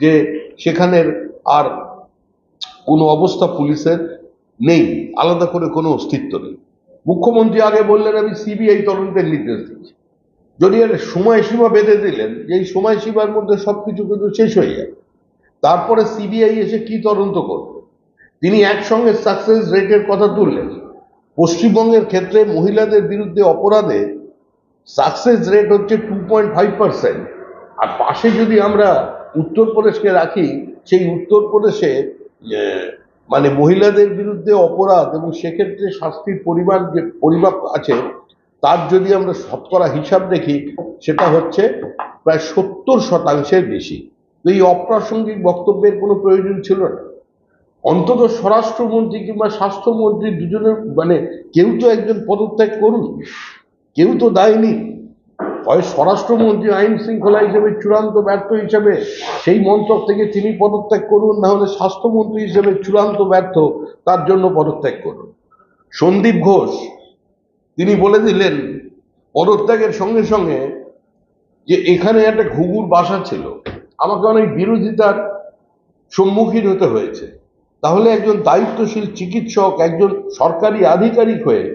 যে সেখানের আর কোনো অবস্থা পুলিশের নেই, আলাদা করে কোনো অস্তিত্ব নেই। মুখ্যমন্ত্রী আগে বললেন আমি সিবিআই তদন্তের নির্দেশ দিচ্ছি, যদি এর সময়সীমা বেঁধে দিলেন যে এই সময়সীমার মধ্যে সবকিছু কিন্তু শেষ হয়ে যাবে, তারপরে সিবিআই এসে কি তদন্ত করবে। তিনি একসঙ্গে সাকসেস রেটের কথা তুললেন। পশ্চিমবঙ্গের ক্ষেত্রে মহিলাদের বিরুদ্ধে অপরাধে সাকসেস রেট হচ্ছে 2.5%, আর পাশে যদি আমরা উত্তরপ্রদেশকে রাখি, সেই উত্তরপ্রদেশে মানে মহিলাদের বিরুদ্ধে অপরাধ এবং সেক্ষেত্রে শাস্তির পরিমাণ যে পরিমাপ আছে তার যদি আমরা শতকরা হিসাব দেখি, সেটা হচ্ছে প্রায় 70% বেশি। তো এই অপ্রাসঙ্গিক বক্তব্যের কোনো প্রয়োজন ছিল না। অন্তত স্বরাষ্ট্রমন্ত্রী কিংবা স্বাস্থ্যমন্ত্রী দুজনের মানে কেউ তো একজন পদত্যাগ করুন, কেউ তো দায় নিন। হয় স্বরাষ্ট্রমন্ত্রী আইন শৃঙ্খলা হিসেবে চূড়ান্ত ব্যর্থ হিসেবে সেই মন্ত্রক থেকে তিনি পদত্যাগ করুন, না হলে স্বাস্থ্যমন্ত্রী হিসেবে চূড়ান্ত ব্যর্থ তার জন্য পদত্যাগ করুন। সন্দীপ ঘোষ তিনি বলে দিলেন পদত্যাগের সঙ্গে সঙ্গে যে এখানে একটা ঘুঘুর বাসা ছিল, আমাকে অনেক বিরোধিতার সম্মুখীন হতে হয়েছে। তাহলে একজন দায়িত্বশীল চিকিৎসক, একজন সরকারি আধিকারিক হয়ে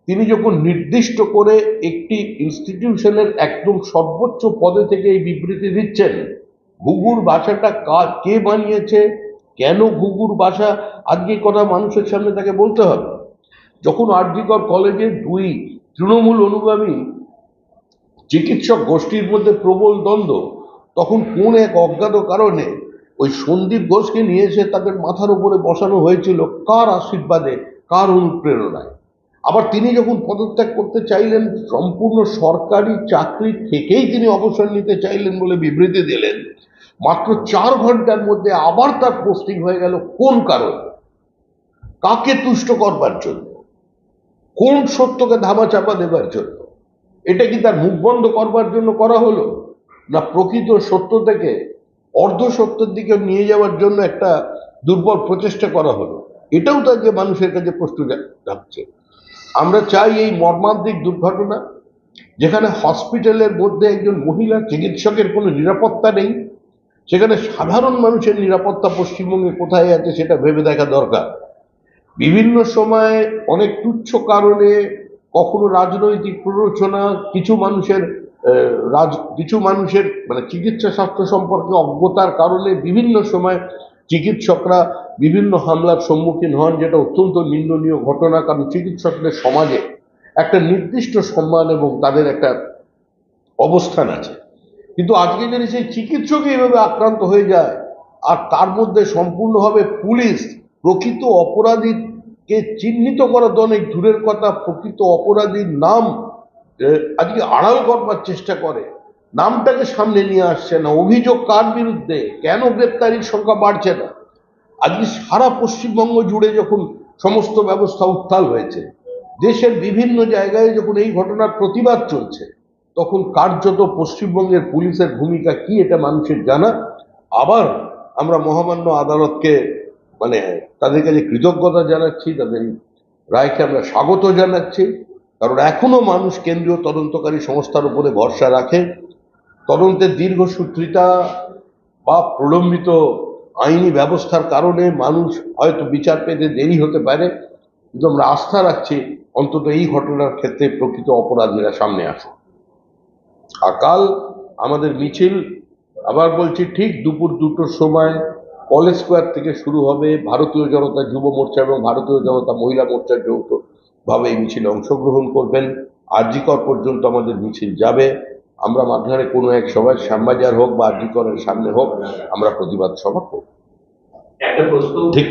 তিনি যখন নির্দিষ্ট করে একটি ইনস্টিটিউশনের একদম সর্বোচ্চ পদে থেকে এই বিবৃতি দিচ্ছেন, ঘুঘুর বাসাটা কে বানিয়েছে, কেন ঘুঘুর বাসা, আজকে কথা মানুষের সামনে তাকে বলতে হবে। যখন আর.জি. কর কলেজে দুই তৃণমূল অনুগামী চিকিৎসক গোষ্ঠীর মধ্যে প্রবল দ্বন্দ্ব, তখন কোন এক অজ্ঞাত কারণে ওই সন্দীপ ঘোষকে নিয়ে এসে তাদের মাথার উপরে বসানো হয়েছিল কার আশীর্বাদে, কার অনুপ্রেরণায়। আবার তিনি যখন পদত্যাগ করতে চাইলেন, সম্পূর্ণ সরকারি চাকরি থেকেই তিনি অবসর নিতে চাইলেন বলে বিবৃতি দিলেন, মাত্র 4 ঘন্টার মধ্যে আবার তার পোস্টিং হয়ে গেল। কোন কারণে? কাকে তুষ্ট করবার জন্য? কোন সত্যকে ধামাচাপা দেবার জন্য? এটা কি তার মুখ বন্ধ করবার জন্য করা হলো, না প্রকৃত সত্য থেকে অর্ধ সত্যের দিকে নিয়ে যাওয়ার জন্য একটা দুর্বল প্রচেষ্টা করা হলো? এটাও তার যে মানুষের কাছে প্রশ্ন যাচ্ছে। আমরা চাই এই মর্মান্তিক দুর্ঘটনা, যেখানে হসপিটালের মধ্যে একজন মহিলা চিকিৎসকের কোনো নিরাপত্তা নেই, সেখানে সাধারণ মানুষের নিরাপত্তা পশ্চিমবঙ্গে কোথায় আছে সেটা ভেবে দেখা দরকার। বিভিন্ন সময় অনেক তুচ্ছ কারণে, কখনো রাজনৈতিক প্ররোচনা, কিছু মানুষের মানে চিকিৎসা স্বাস্থ্য সম্পর্কে অজ্ঞতার কারণে বিভিন্ন সময় চিকিৎসকরা বিভিন্ন হামলার সম্মুখীন হন, যেটা অত্যন্ত নিন্দনীয় ঘটনা। কারণ চিকিৎসকদের সমাজে একটা নির্দিষ্ট সম্মান এবং তাদের একটা অবস্থান আছে। কিন্তু আজকে যদি সেই চিকিৎসকই এভাবে আক্রান্ত হয়ে যায়, আর তার মধ্যে সম্পূর্ণভাবে পুলিশ প্রকৃত অপরাধীকে চিহ্নিত করা তো অনেক দূরের কথা, প্রকৃত অপরাধীর নাম আজকে আড়াল করবার চেষ্টা করে, নামটাকে সামনে নিয়ে আসছে না। অভিযোগ কার বিরুদ্ধে, কেন গ্রেপ্তারির সংখ্যা বাড়ছে না? আজকে সারা পশ্চিমবঙ্গ জুড়ে যখন সমস্ত ব্যবস্থা উত্তাল হয়েছে, দেশের বিভিন্ন জায়গায় যখন এই ঘটনার প্রতিবাদ চলছে, তখন কার্যত পশ্চিমবঙ্গের পুলিশের ভূমিকা কি এটা মানুষের জানা। আবার আমরা মহামান্য আদালতকে মানে তাদের কাছে কৃতজ্ঞতা জানাচ্ছি, তাদের রায়কে আমরা স্বাগত জানাচ্ছি। কারণ এখনো মানুষ কেন্দ্রীয় তদন্তকারী সংস্থার উপরে ভরসা রাখে। তদন্তের দীর্ঘসূত্রিতা বা প্রলম্বিত আইনি ব্যবস্থার কারণে মানুষ হয়তো বিচার পেতে দেরি হতে পারে, কিন্তু আমরা আস্থা রাখছি অন্তত এই ঘটনার ক্ষেত্রে প্রকৃত অপরাধীরা সামনে আসে। আর কাল আমাদের মিছিল, আবার বলছি, ঠিক দুপুর 2টোর সময় কলেজ স্কোয়ার থেকে শুরু হবে। ভারতীয় জনতা যুব মোর্চা এবং ভারতীয় জনতা মহিলা মোর্চার যৌথভাবে এই মিছিলে অংশগ্রহণ করবেন। আর.জি. কর পর্যন্ত আমাদের মিছিল যাবে। আমরা মাঝখানে কোনো এক সভায় শ্যামবাজার হোক বা আর.জি. করের সামনে হোক, আমরা প্রতিবাদ সভা করব। একটা প্রশ্ন, ঠিক